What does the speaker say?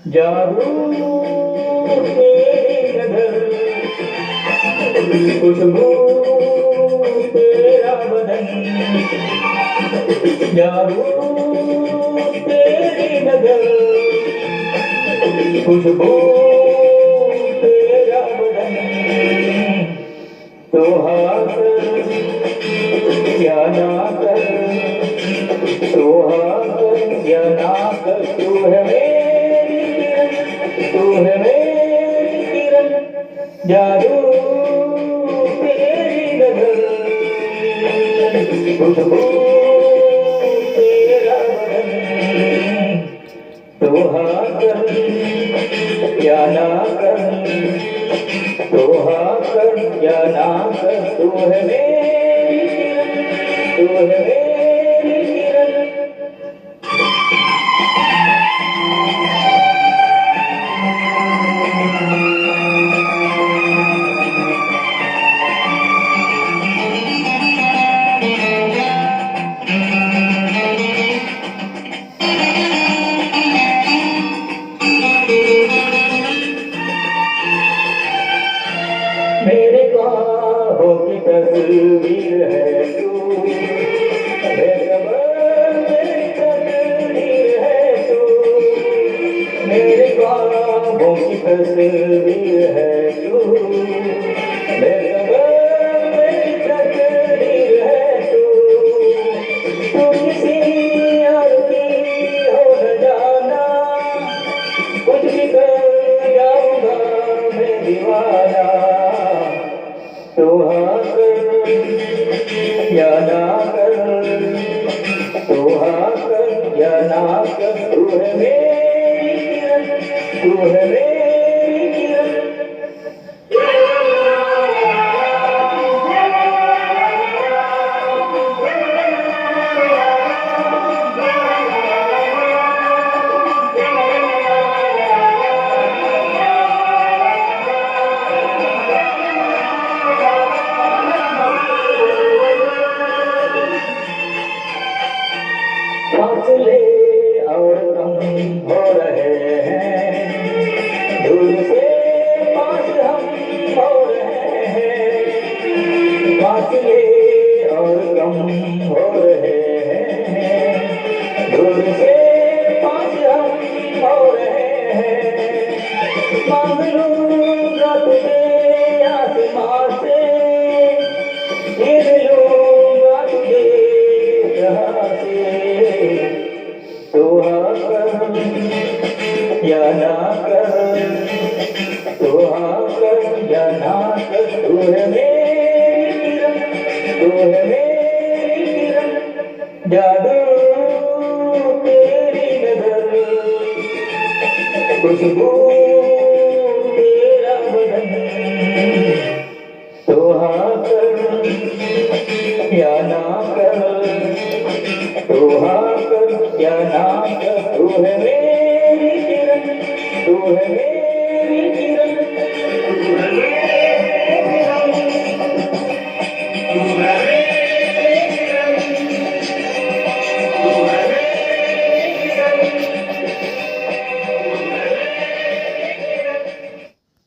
जादू तेरी नजर, खुशबू तेरा बदन। जादू तेरी नजर, खुशबू तेरा बदन। तो हाँ कर या ना कर, तो हाँ कर या ना कर, तू है तू है मेरी किरण। जादू तेरी नजर, खुशबू तेरा बदन। तो हाँ कर या ना कर, तो हाँ कर या ना कर, तू है मेरी किरण, तू है मेरी किरण। मेरे ख्वाबों की तस्वीर है तू, बेखबर मेरी तकदीर है तू। मेरे ख्वाबों की तस्वीर है तू, बेखबर मेरी तकदीर है तू। तू किसी और की हो न जाना, कुछ भी कर जाऊंगा मैं दीवाना। तो हाँ कर या ना कर, तो हाँ कर या ना कर, तू है मेरी किरण, तू है मेरी किरण। फासले और कम हो रहे हैं, दूर से पास हम हो रहे हैं। फासले और कम हो रहे हैं, दूर से पास हम हो रहे हैं। मांग लूंगा तुझे आसमां से, गिर लूंगा तुझे यहाँ से। तो हाँ कर या ना कर, तो हाँ कर या ना कर, तू है मेरी किरण, तू है मेरी किरण। जादू तेरी नजर, खुशबू तेरा बदन। तो हाँ कर या ना कर, तो हाँ कर या ना कर, तू है मेरी किरण, तू है मेरी